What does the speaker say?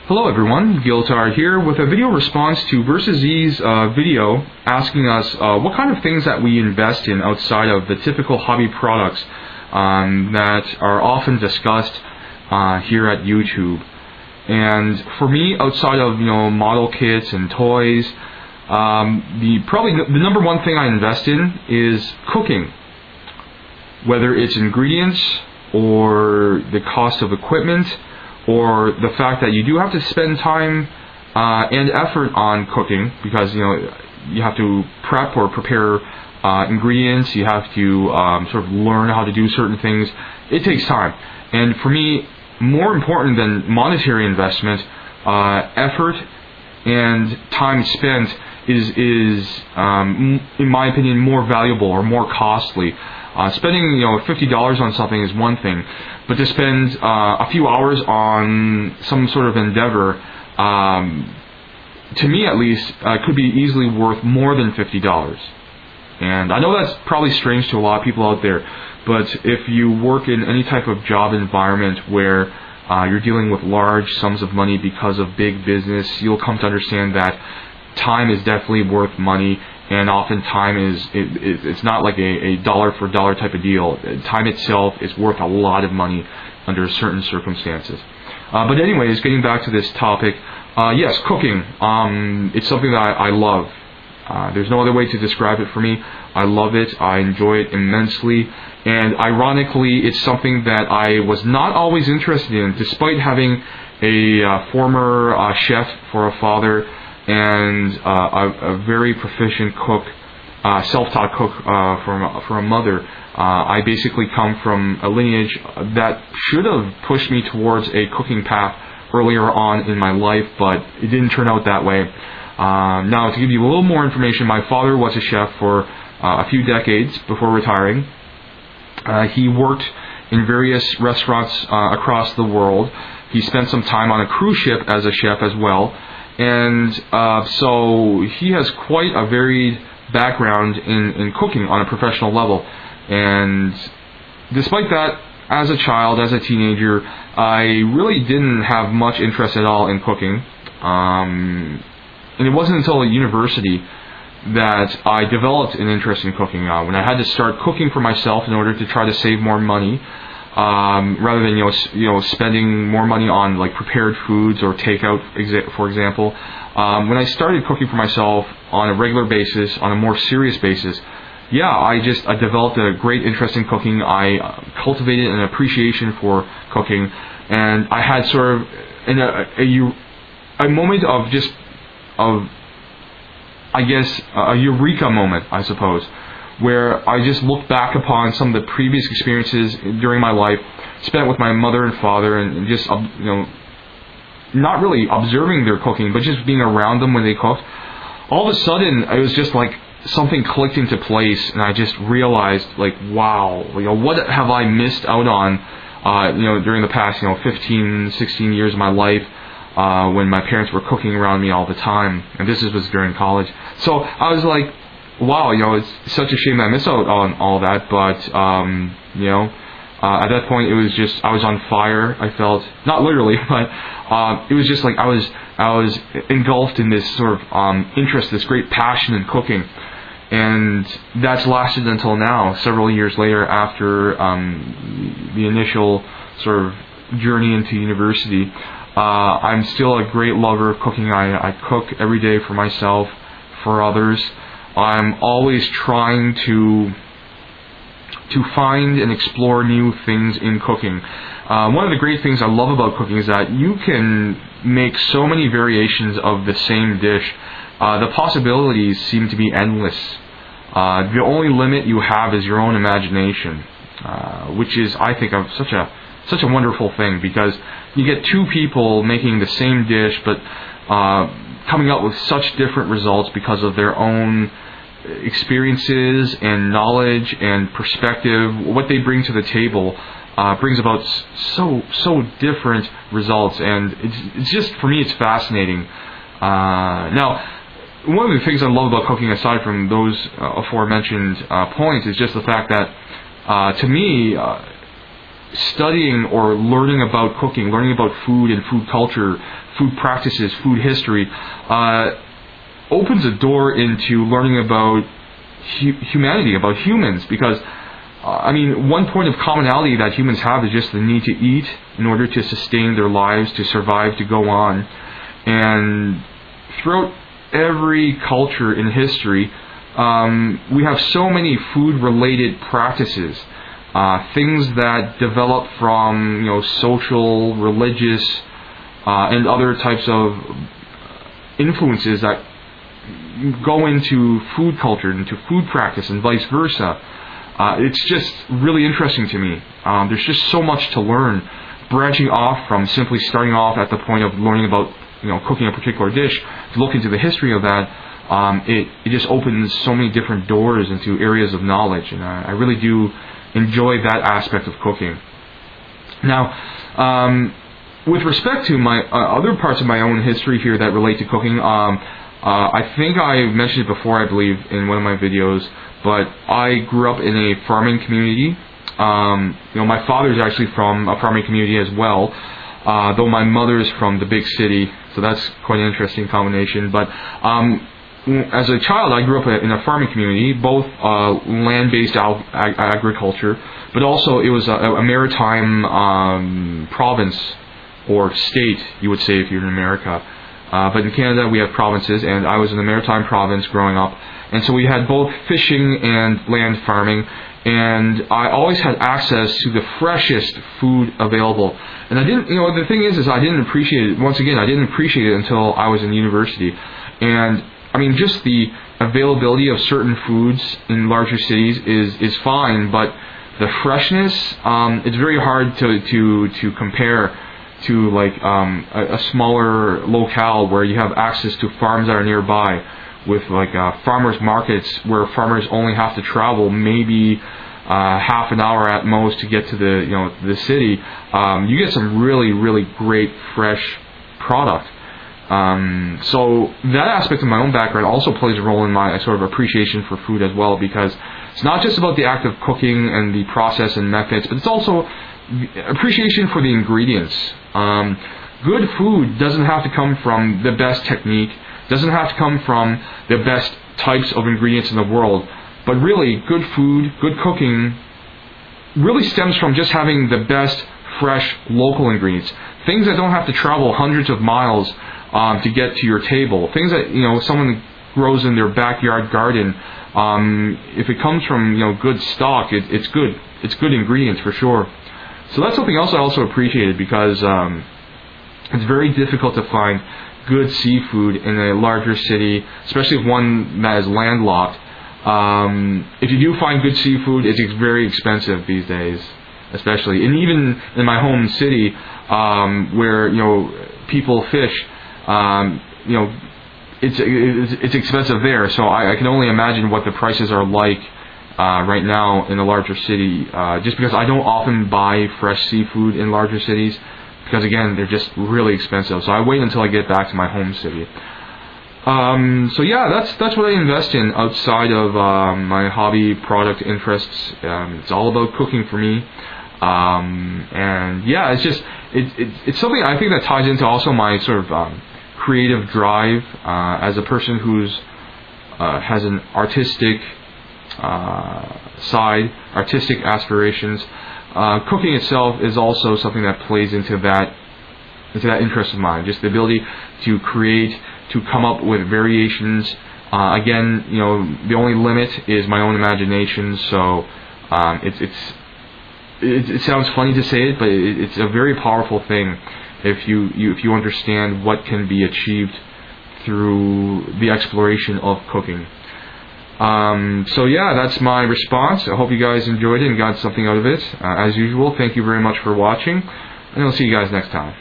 Hello everyone, Giltar here with a video response to Versus Z's video asking us what kind of things that we invest in outside of the typical hobby products that are often discussed here at YouTube. And for me, outside of model kits and toys, the number one thing I invest in is cooking. Whether it's ingredients or the cost of equipment, or the fact that you do have to spend time and effort on cooking, because you have to prep or prepare ingredients, you have to sort of learn how to do certain things. It takes time, and for me, more important than monetary investment, effort and time spent is in my opinion more valuable or more costly. Spending $50 on something is one thing, but to spend a few hours on some sort of endeavor, to me at least, could be easily worth more than $50. And I know that's probably strange to a lot of people out there, but if you work in any type of job environment where you're dealing with large sums of money because of big business, you'll come to understand that time is definitely worth money. And often time it's not like a dollar for dollar type of deal. Time itself is worth a lot of money under certain circumstances. But anyways, getting back to this topic, yes, cooking. It's something that I love. There's no other way to describe it for me. I love it. I enjoy it immensely. And ironically, it's something that I was not always interested in, despite having a former chef for a father and a very proficient cook, self-taught cook from a mother. I basically come from a lineage that should have pushed me towards a cooking path earlier on in my life, but it didn't turn out that way. Now, to give you a little more information, my father was a chef for a few decades before retiring. He worked in various restaurants across the world. He spent some time on a cruise ship as a chef as well. And so he has quite a varied background in cooking on a professional level. And despite that, as a child, as a teenager, I really didn't have much interest at all in cooking. And it wasn't until university that I developed an interest in cooking. When I had to start cooking for myself in order to try to save more money, rather than spending more money on like prepared foods or takeout, for example. When I started cooking for myself on a regular basis, on a more serious basis, I developed a great interest in cooking. I cultivated an appreciation for cooking, and I had sort of a moment of a eureka moment, I suppose, where I just looked back upon some of the previous experiences during my life spent with my mother and father, and just not really observing their cooking, but just being around them when they cooked. All of a sudden, it was just like something clicked into place, and I just realized, like, wow, what have I missed out on, during the past, 15, 16 years of my life, when my parents were cooking around me all the time, and this was during college. So I was like, wow, it's such a shame that I missed out on all that, but, at that point it was just, I was on fire, I felt, not literally, but, it was just like I was engulfed in this sort of, interest, this great passion in cooking, and that's lasted until now, several years later after, the initial sort of journey into university. I'm still a great lover of cooking. I cook every day for myself, for others. I'm always trying to find and explore new things in cooking. One of the great things I love about cooking is that you can make so many variations of the same dish. The possibilities seem to be endless. The only limit you have is your own imagination, which is, I think, of such a wonderful thing, because you get two people making the same dish, but coming up with such different results because of their own experiences and knowledge and perspective. What they bring to the table brings about so different results, and it's just, for me, it's fascinating. Now, one of the things I love about cooking, aside from those aforementioned points, is just the fact that to me studying or learning about cooking, learning about food and food culture, food practices, food history, opens a door into learning about humanity, about humans, because one point of commonality that humans have is just the need to eat in order to sustain their lives, to survive, to go on. And throughout every culture in history, we have so many food-related practices, things that develop from social, religious, and other types of influences that go into food culture, into food practice, and vice versa. It's just really interesting to me. There's just so much to learn, branching off from simply starting off at the point of learning about cooking a particular dish, to look into the history of that. It just opens so many different doors into areas of knowledge, and I really do enjoy that aspect of cooking. Now, with respect to my other parts of my own history here that relate to cooking, I think I mentioned it before, I believe, in one of my videos, but I grew up in a farming community. My father's actually from a farming community as well, though my mother's from the big city, so that's quite an interesting combination. But as a child, I grew up in a farming community, both land-based agriculture, but also it was a maritime province, or state, you would say if you're in America. But in Canada, we have provinces, and I was in the maritime province growing up. And so we had both fishing and land farming, and I always had access to the freshest food available. And I didn't, the thing is I didn't appreciate it. Once again, I didn't appreciate it until I was in university. And just the availability of certain foods in larger cities is fine, but the freshness, it's very hard to compare to like a smaller locale where you have access to farms that are nearby, with like farmers markets where farmers only have to travel maybe half an hour at most to get to the city. You get some really, really great fresh product. So that aspect of my own background also plays a role in my sort of appreciation for food as well, because it's not just about the act of cooking and the process and methods, but it's also appreciation for the ingredients. Good food doesn't have to come from the best technique, doesn't have to come from the best types of ingredients in the world, but really good food, good cooking really stems from just having the best fresh local ingredients, things that don't have to travel hundreds of miles to get to your table, things that someone grows in their backyard garden. If it comes from good stock, it's good ingredients for sure. So that's something else I also appreciated, because it's very difficult to find good seafood in a larger city, especially if one that is landlocked. If you do find good seafood, it's very expensive these days, especially. And even in my home city, where people fish, it's expensive there. So I can only imagine what the prices are like right now in a larger city, just because I don't often buy fresh seafood in larger cities, because again, they're just really expensive. So I wait until I get back to my home city. So yeah, that's what I invest in outside of my hobby product interests. It's all about cooking for me. And yeah, it's something I think that ties into also my sort of creative drive as a person who's has an artistic side, artistic aspirations. Cooking itself is also something that plays into that interest of mine. Just the ability to create, to come up with variations. Again, the only limit is my own imagination. So it sounds funny to say it, but it's a very powerful thing if you understand what can be achieved through the exploration of cooking. So yeah, that's my response. I hope you guys enjoyed it and got something out of it. As usual, thank you very much for watching, and I'll see you guys next time.